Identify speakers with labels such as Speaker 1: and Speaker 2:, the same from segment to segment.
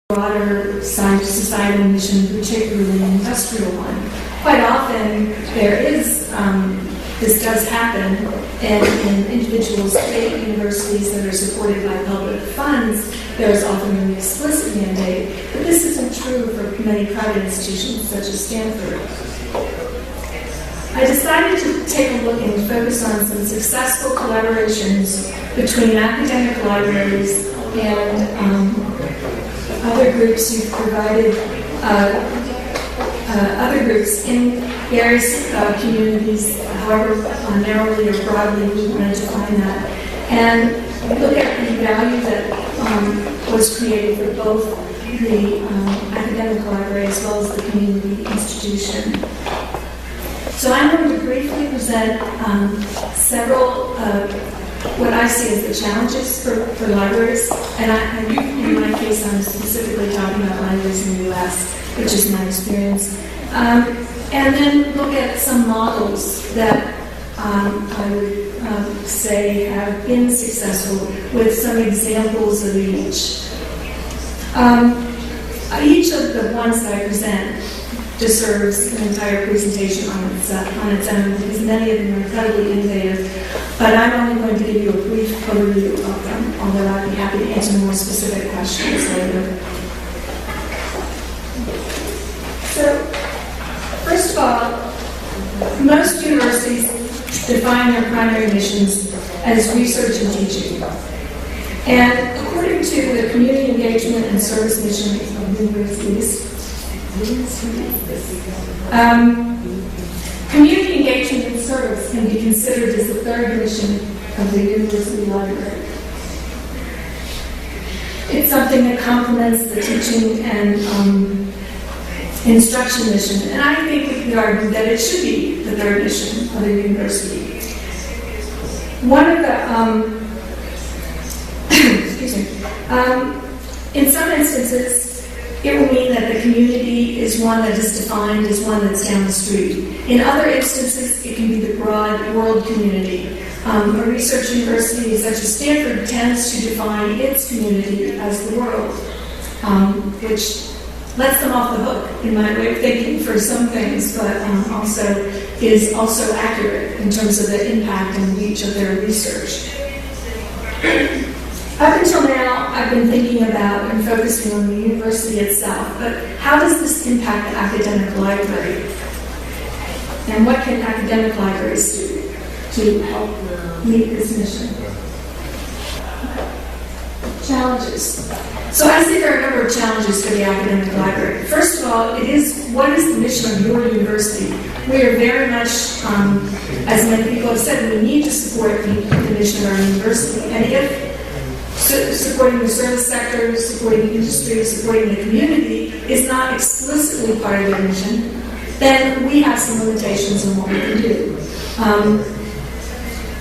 Speaker 1: broader societal mission, particularly an industrial one. Quite often, there is, this does happen in individual state universities that are supported by public funds. There is often an explicit mandate, but this isn't true for many private institutions such as Stanford. I decided to take a look and focus on some successful collaborations between academic libraries and other groups who've provided other groups in various communities, however narrowly or broadly we want to define that, and look at the value that was created for both the academic library as well as the community institution. So I'm going to briefly present several what I see as the challenges for libraries, and in my case I'm specifically talking about libraries in the U.S., which is my experience, and then look at some models that I would say have been successful with some examples of each. Each of the ones that I present deserves an entire presentation on its own because many of them are incredibly innovative, but I'm only going to give you a brief overview of them, although I'd be happy to answer more specific questions later. So, first of all, most universities define their primary missions as research and teaching. And according to the community engagement and service mission of universities, community engagement and service can be considered as the third mission of the university library. It's something that complements the teaching and instruction mission, and I think we can argue that it should be the third mission of the university. One of the, excuse me, in some instances, it will mean that the community is one that is defined as one that's down the street. In other instances, it can be the broad world community. A research university such as Stanford tends to define its community as the world, which lets them off the hook, in my way of thinking, for some things, but also is also accurate in terms of the impact and reach of their research. Up until now, I've been thinking about and focusing on the university itself, but how does this impact the academic library? And what can academic libraries do to help meet this mission? Challenges. So I see there are a number of challenges for the academic library. First of all, what is the mission of your university? We are very much, as many people have said, we need to support the mission of our university. And if supporting the service sector, supporting the industry, supporting the community is not explicitly part of their mission, then we have some limitations on what we can do.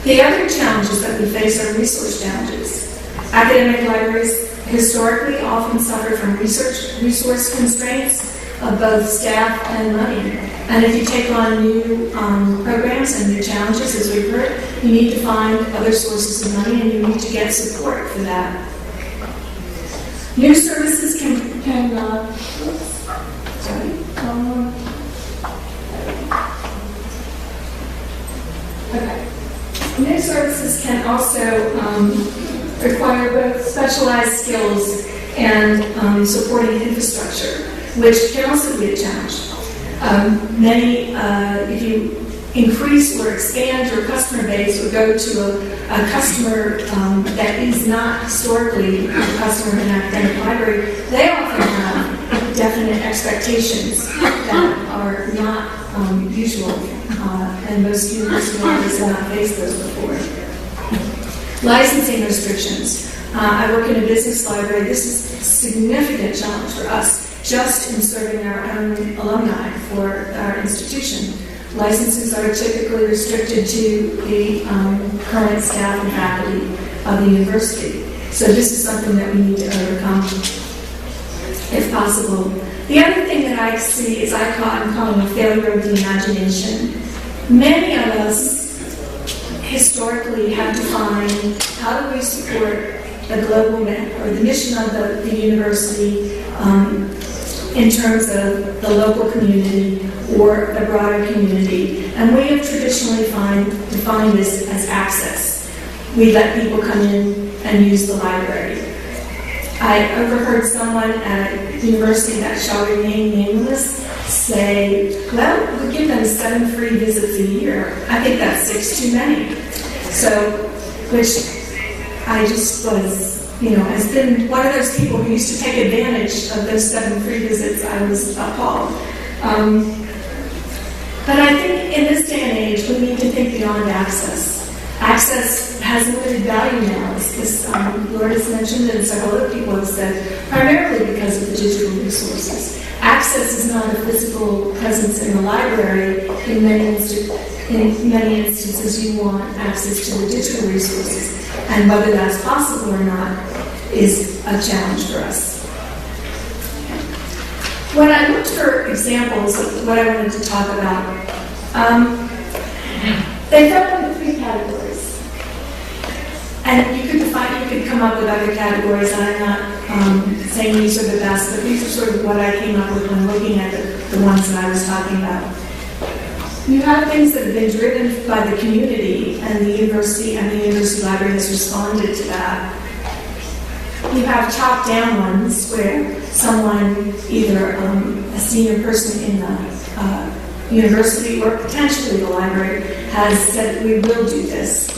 Speaker 1: The other challenges that we face are resource challenges. Academic libraries historically often suffer from resource constraints of both staff and money. And if you take on new programs and new challenges, as we've heard, you need to find other sources of money and you need to get support for that. New services New services can also require both specialized skills and supporting infrastructure, which can also be a challenge. If you increase or expand your customer base or go to a customer that is not historically a customer in an academic library, they often have definite expectations that are not usual, and most university libraries have not faced those before. Licensing restrictions. I work in a business library. This is a significant challenge for us, just in serving our own alumni for our institution. Licenses are typically restricted to the current staff and faculty of the university. So this is something that we need to overcome, if possible. The other thing that I see is I'm calling a failure of the imagination. Many of us historically have defined how do we support the global or the mission of the university in terms of the local community or the broader community. And we have traditionally defined this as access. We let people come in and use the library. I overheard someone at a university that shall remain nameless say, well, we give them 7 free visits a year. I think that's 6 too many. So, which I just was, has been one of those people who used to take advantage of those 7 free visits. I was appalled. But I think in this day and age, we need to think beyond access. Access has limited value now, as Lord has mentioned and several other people have said, primarily because of the digital resources. Access is not a physical presence in the library. In many instances, you want access to the digital resources. And whether that's possible or not is a challenge for us. When I looked for examples of what I wanted to talk about, they fell into 3 categories. And you could come up with other categories, and I'm not saying these are the best, but these are sort of what I came up with when looking at the ones that I was talking about. You have things that have been driven by the community, and the university library has responded to that. You have top-down ones where someone, either a senior person in the university or potentially the library, has said, we will do this.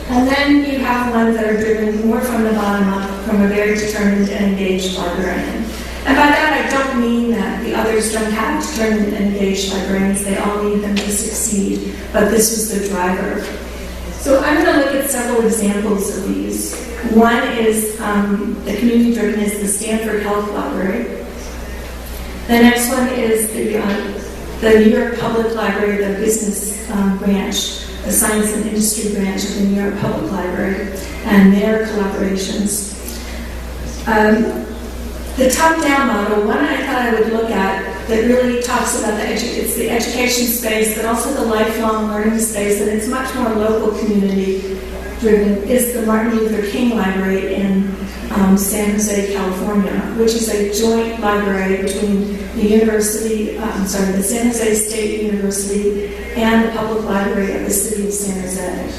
Speaker 1: And then you have ones that are driven more from the bottom up, from a very determined and engaged librarian. And by that, I don't mean that the others don't have determined and engaged librarians. They all need them to succeed, but this was the driver. So I'm going to look at several examples of these. One is the community-driven is the Stanford Health Library. The next one is the New York Public Library, the business branch, the Science and Industry branch of the New York Public Library, and their collaborations. The top-down model, one I thought I would look at that really talks about it's the education space, but also the lifelong learning space, and it's much more local community-driven, is the Martin Luther King Library in San Jose, California, which is a joint library between the San Jose State University and the Public Library of the City of San Jose.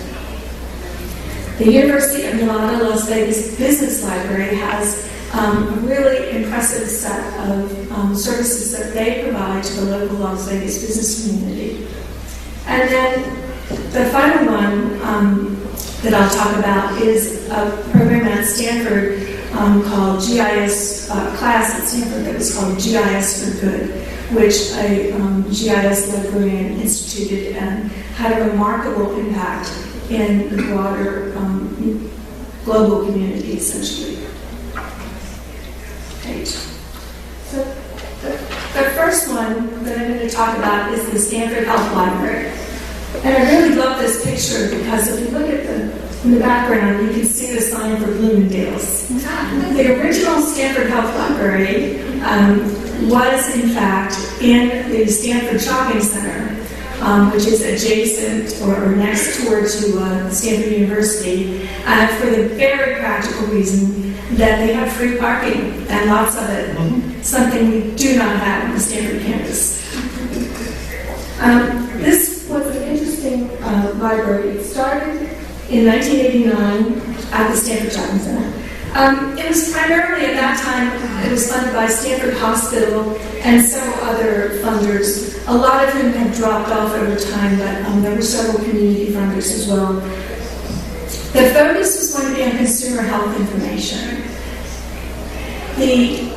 Speaker 1: The University of Nevada, Las Vegas Business Library has a really impressive set of services that they provide to the local Las Vegas business community. And then the final one that I'll talk about is a program at Stanford called GIS, class at Stanford that was called GIS for Good, which a GIS librarian instituted and had a remarkable impact in the broader global community, essentially. So the first one that I'm going to talk about is the Stanford Health Library. And I really love this picture because if you look at in the background, you can see the sign for Bloomingdale's. The original Stanford Health Library was, in fact, in the Stanford Shopping Center, which is adjacent or next door to Stanford University, for the very practical reason that they have free parking, and lots of it, something we do not have on the Stanford campus. This was an interesting library. It started in 1989 at the Stanford Shopping Center. It was primarily, at that time, it was funded by Stanford Hospital and several other funders. A lot of them have dropped off over time, but there were several community funders as well. The focus was going to be on consumer health information. The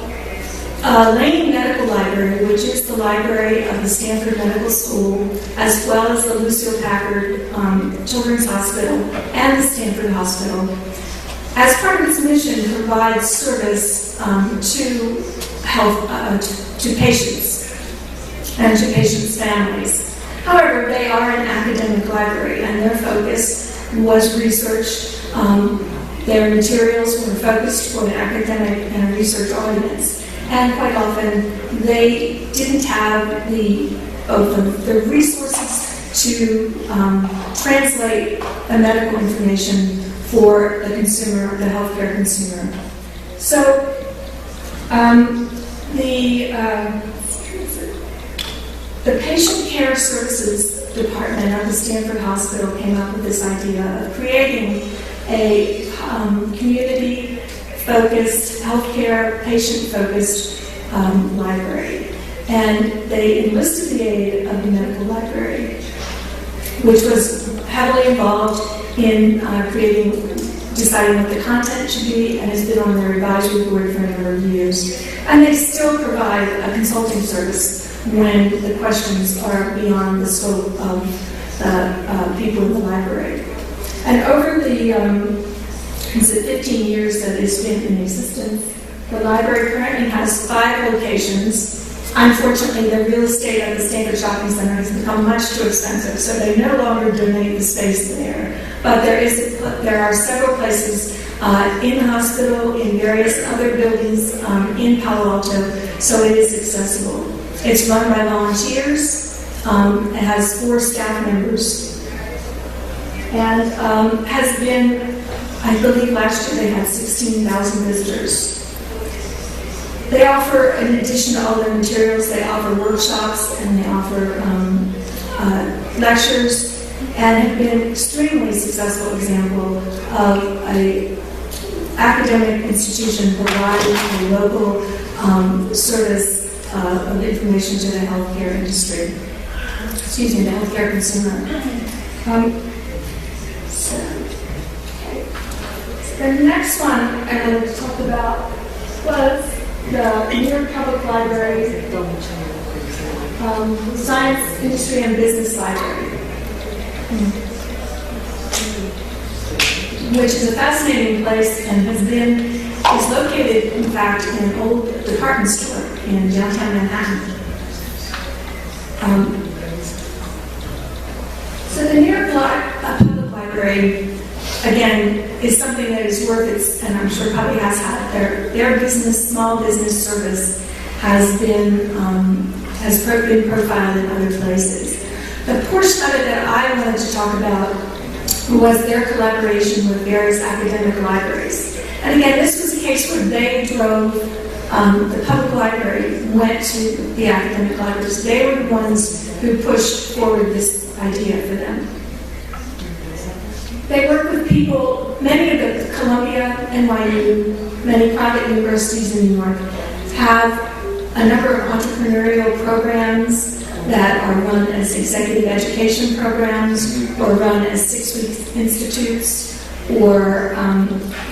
Speaker 1: Lane Medical Library, which is the library of the Stanford Medical School, as well as the Lucille Packard Children's Hospital and the Stanford Hospital, as part of its mission, provides service to patients and to patients' families. However, they are an academic library, and their focus was research. Their materials were focused for an academic and research audience. And quite often, they didn't have the resources to translate the medical information for the consumer, the healthcare consumer. So the patient care services department at the Stanford Hospital came up with this idea of creating a community-focused, healthcare, patient-focused library. And they enlisted the aid of the medical library, which was heavily involved in deciding what the content should be, and has been on their advisory board for a number of years. And they still provide a consulting service when the questions are beyond the scope of the people in the library. And over the 15 years that it's been in existence, the library currently has 5 locations. Unfortunately, the real estate at the Stanford Shopping Center has become much too expensive, so they no longer donate the space there. But there are several places in the hospital, in various other buildings in Palo Alto, so it is accessible. It's run by volunteers. It has 4 staff members, and has been, I believe last year they had 16,000 visitors. They offer, in addition to all their materials, they offer workshops and they offer lectures, and have been an extremely successful example of an academic institution providing a local service of information to the healthcare industry. Excuse me, the healthcare consumer. So the next one I wanted to talk about was the New York Public Library Science, Industry, and Business Library, which is a fascinating place and is located, in fact, in an old department store in downtown Manhattan. So the New York Public Library, again, is something that is worth its, and I'm sure probably has had, their business, small business service has been profiled in other places. The portion of it that I wanted to talk about was their collaboration with various academic libraries. And again, this was a case where they drove, the public library went to the academic libraries. They were the ones who pushed forward this idea for them. They work with people, many of the Columbia, NYU, many private universities in New York have a number of entrepreneurial programs that are run as executive education programs or run as 6-week institutes or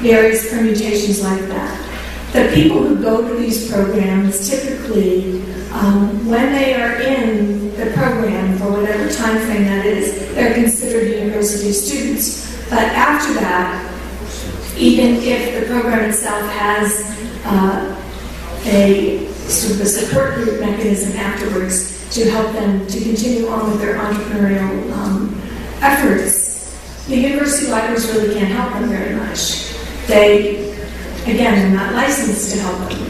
Speaker 1: various permutations like that. The people who go to these programs typically, when they are in the program for whatever time frame that is, they're considered university students. But after that, even if the program itself has a sort of a support group mechanism afterwards to help them to continue on with their entrepreneurial efforts, the university libraries really can't help them very much. They, again, are not licensed to help them.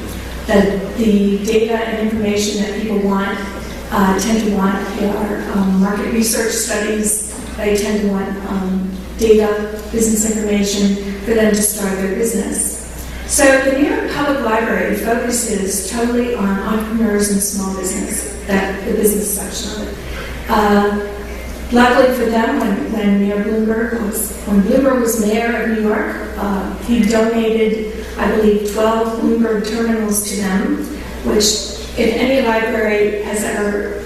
Speaker 1: The data and information that people want, tend to want are market research studies. They tend to want data, business information for them to start their business. So the New York Public Library focuses totally on entrepreneurs and small business, the business section of it. Luckily for them, when Bloomberg was mayor of New York, he donated, I believe, 12 Bloomberg terminals to them, which, if any library has ever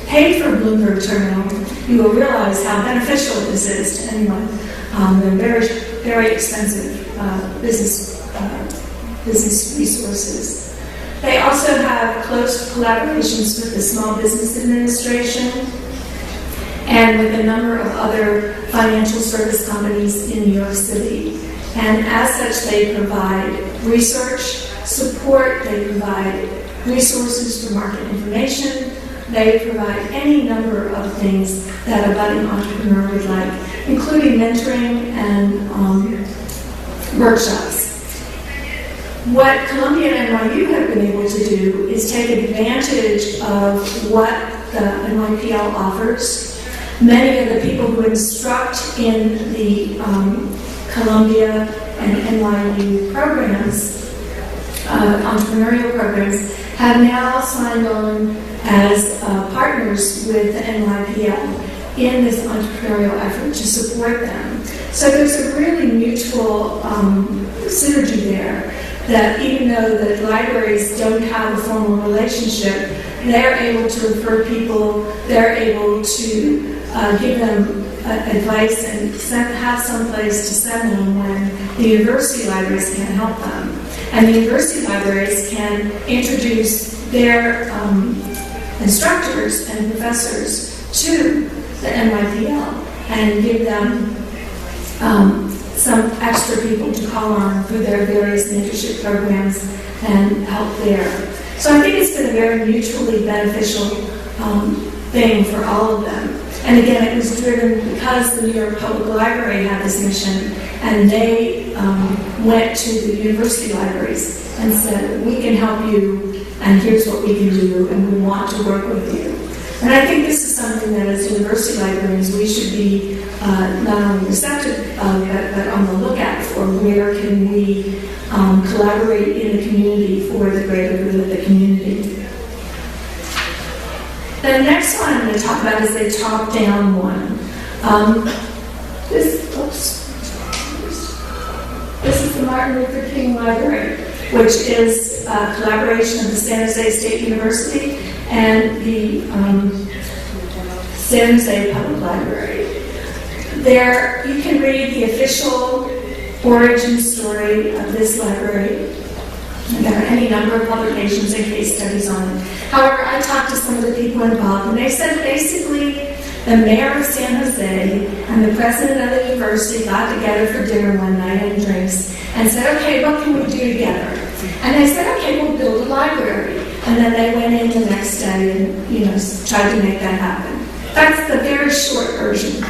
Speaker 1: paid for a Bloomberg terminal, you will realize how beneficial this is to anyone. They're very, very expensive business resources. They also have close collaborations with the Small Business Administration and with a number of other financial service companies in New York City. And as such, they provide research support, they provide resources for market information, they provide any number of things that a budding entrepreneur would like, including mentoring and workshops. What Columbia and NYU have been able to do is take advantage of what the NYPL offers. Many of the people who instruct in the Columbia and NYU programs, entrepreneurial programs, have now signed on as partners with the NYPL in this entrepreneurial effort to support them. So there's a really mutual synergy there, that even though the libraries don't have a formal relationship, they're able to refer people, they're able to give them advice and have some place to send them when the university libraries can't help them. And the university libraries can introduce their instructors and professors to the NYPL and give them some extra people to call on for their various mentorship programs and help there. So I think it's been a very mutually beneficial thing for all of them. And again, it was driven because the New York Public Library had this mission, and they went to the university libraries and said, we can help you, and here's what we can do, and we want to work with you. And I think this is something that as university librarians we should be not only receptive of, but on the lookout for where can we collaborate in the community for the greater good of the community. The next one I'm going to talk about is the top-down one. This is the Martin Luther King Library, which is a collaboration of the San Jose State University and the San Jose Public Library. There, you can read the official origin story of this library. And there are any number of publications and case studies on it. However, I talked to some of the people involved, and they said basically the mayor of San Jose and the president of the university got together for dinner one night and drinks and said, okay, what can we do together? And they said, okay, we'll build a library. And then they went in the next day and tried to make that happen. That's the very short version.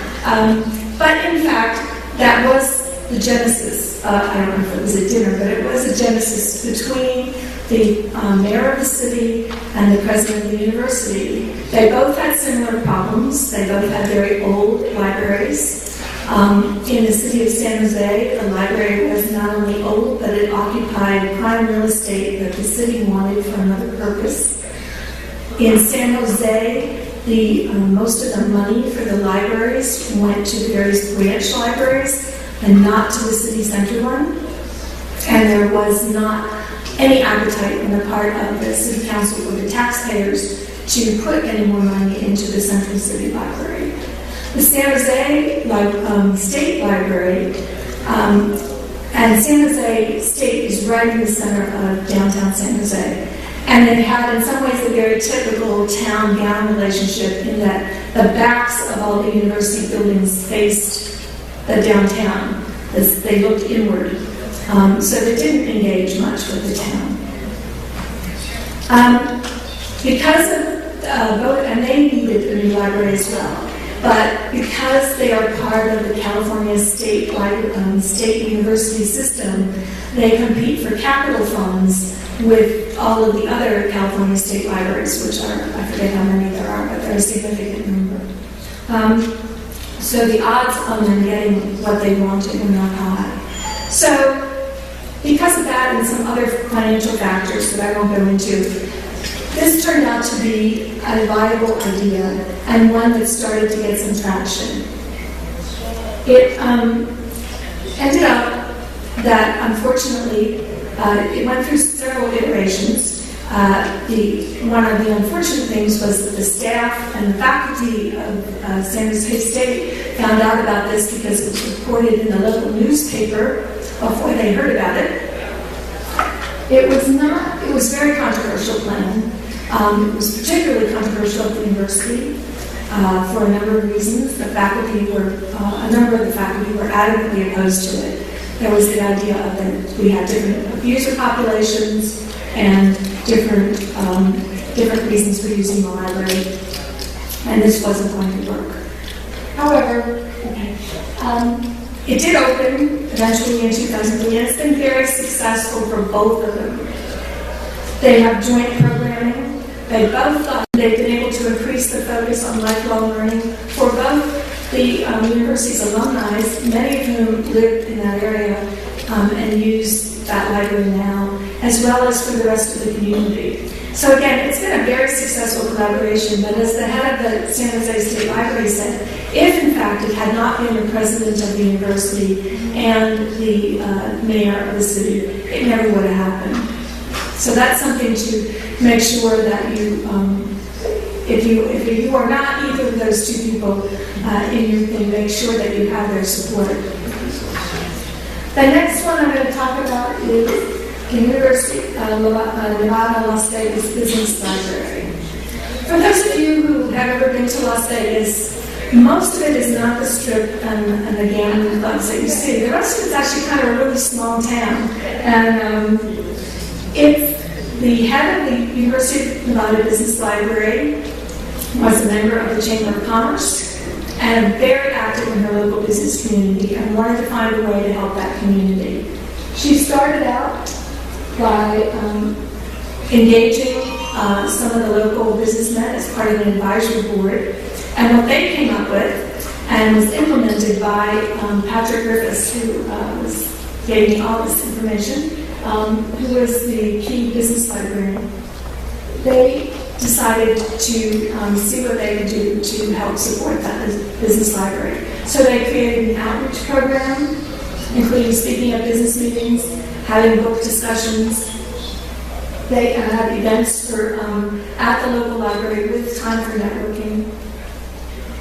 Speaker 1: But in fact, that was the genesis. I don't know if it was a dinner, but it was a genesis between the mayor of the city and the president of the university. They both had similar problems. They both had very old libraries. In the city of San Jose, the library was not only old, but it occupied prime real estate that the city wanted for another purpose. In San Jose, most of the money for the libraries went to the various branch libraries and not to the city center one. And there was not any appetite on the part of the city council or the taxpayers to put any more money into the central city library. The San Jose State Library, and San Jose State is right in the center of downtown San Jose. And it had, in some ways, a very typical town-gown relationship in that the backs of all the university buildings faced the downtown. They looked inward. So they didn't engage much with the town. Because of both, and they needed a new library as well. But because they are part of the California State University system, they compete for capital funds with all of the other California state libraries, which are, I forget how many there are, but they're a significant number. So the odds on them getting what they wanted were not high. So because of that and some other financial factors that I won't go into, this turned out to be a viable idea and one that started to get some traction. It ended up that, unfortunately, it went through several iterations. One of the unfortunate things was that the staff and the faculty of San Jose State found out about this because it was reported in the local newspaper before they heard about it. It was a very controversial plan. It was particularly controversial at the university for a number of reasons. A number of the faculty were adamantly opposed to it. There was the idea of that we had different abuser populations and different reasons for using the library, and this wasn't going to work. However, it did open eventually in 2003, and it's been very successful for both of them. They have joint programming. They've been able to increase the focus on lifelong learning for both the university's alumni, many of whom live in that area and use that library now, as well as for the rest of the community. So again, it's been a very successful collaboration, but as the head of the San Jose State Library said, if in fact it had not been the president of the university and the mayor of the city, it never would have happened. So that's something to make sure that you, if you are not either of those two people in your thing, make sure that you have their support. The next one I'm going to talk about is the University of Nevada, Las Vegas Business Library. For those of you who have ever been to Las Vegas, most of it is not the Strip and the gambling clubs that you see. The rest of it's actually kind of a really small town. And it's the head of the University of Nevada Business Library was a member of the Chamber of Commerce and very active in her local business community and wanted to find a way to help that community. She started out by engaging some of the local businessmen as part of an advisory board. And what they came up with, and was implemented by Patrick Griffiths, who gave me all this information, who was the key business librarian. They decided to see what they could do to help support that business library. So they created an outreach program, including speaking at business meetings, having book discussions. They had events for, at the local library with time for networking.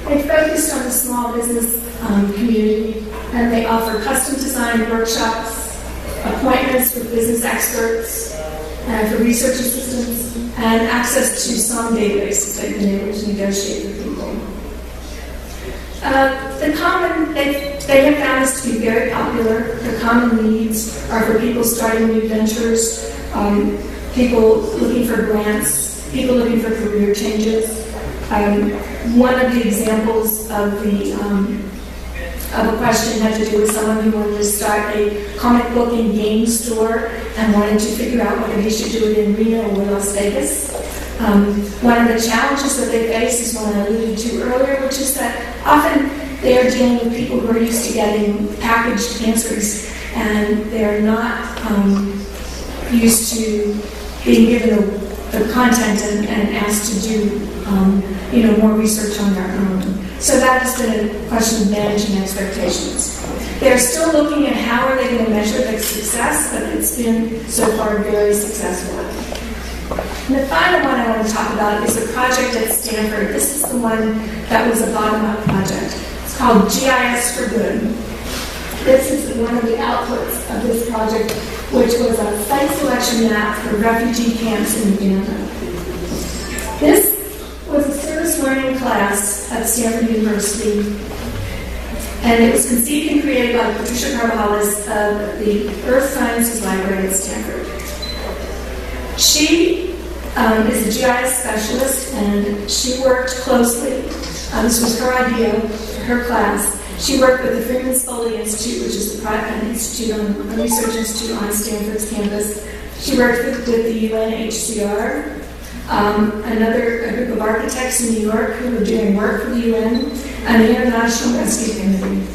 Speaker 1: They focused on the small business community, and they offer custom design workshops, appointments with business experts, for research assistants, and access to some databases they've been able to negotiate with people. They have found this to be very popular. The common needs are for people starting new ventures, people looking for grants, people looking for career changes. One of the examples of a question had to do with someone who wanted to start a comic book and game store and wanted to figure out whether he should do it in Reno or Las Vegas. One of the challenges that they face is one I alluded to earlier, which is that often they are dealing with people who are used to getting packaged answers, and they're not used to being given the content and asked to do more research on their own. So that has been a question of managing expectations. They're still looking at how are they going to measure their success, but it's been so far very successful. And the final one I want to talk about is a project at Stanford. This is the one that was a bottom-up project. It's called GIS for Good. This is one of the outputs of this project, which was a site selection map for refugee camps in Uganda. This was a service learning class at Stanford University, and it was conceived and created by Patricia Carvajales of the Earth Sciences Library at Stanford. She is a GIS specialist, and she worked closely. This was her idea for her class. She worked with the Freeman Spalding Institute, which is a private institute, a research institute on Stanford's campus. She worked with the UNHCR, a group of architects in New York who were doing work for the UN, and the International Rescue Committee.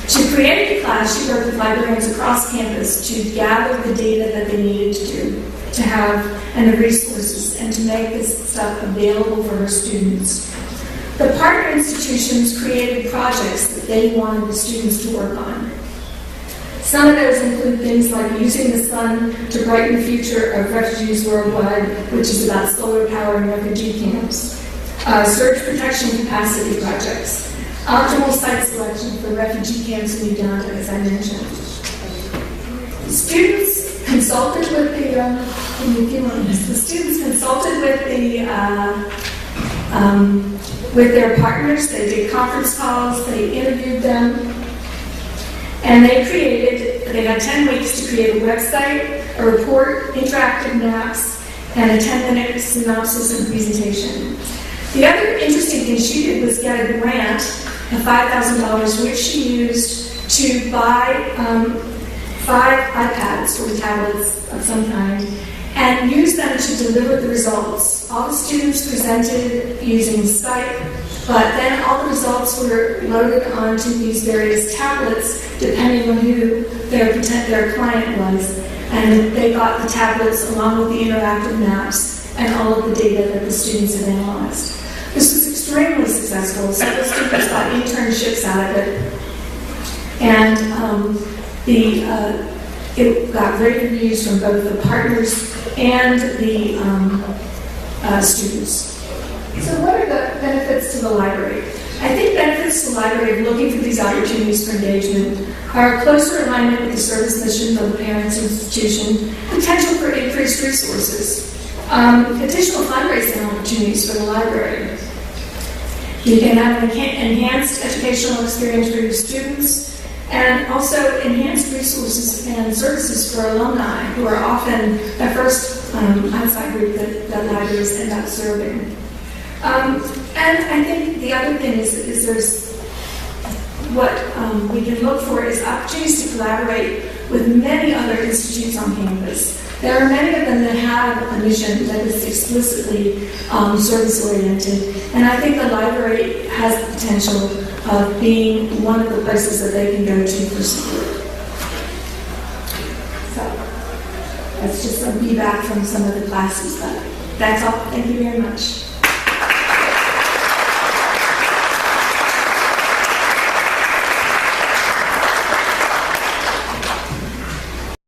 Speaker 1: To create the class, she worked with librarians across campus to gather the data that they needed to have, and the resources, and to make this stuff available for her students. The partner institutions created projects that they wanted the students to work on. Some of those include things like using the sun to brighten the future of refugees worldwide, which is about solar power in refugee camps, surge protection capacity projects, optimal site selection for refugee camps in Uganda, as I mentioned. Students consulted with with their partners. They did conference calls, they interviewed them, and they had 10 weeks to create a website, a report, interactive maps, and a 10-minute synopsis and presentation. The other interesting thing she did was get a grant of $5,000, which she used to buy 5 iPads or tablets of some kind, and use them to deliver the results. All the students presented using Skype, but then all the results were loaded onto these various tablets, depending on who their client was. And they got the tablets along with the interactive maps and all of the data that the students had analyzed. This was extremely successful. Several students got internships out of it. And it got great reviews from both the partners and the students. So what are the benefits to the library? I think benefits to the library of looking for these opportunities for engagement are a closer alignment with the service mission of the parents' institution, potential for increased resources, additional fundraising opportunities for the library. You can have an enhanced educational experience for your students, and also enhanced resources and services for alumni, who are often the first outside group that libraries end up serving. And I think the other thing is there's what we can look for is opportunities to collaborate with many other institutes on campus. There are many of them that have a mission that is explicitly service-oriented, and I think the library has the potential of being one of the places that they can go to for support. So that's just some feedback from some of the classes, but that's all. Thank you very much.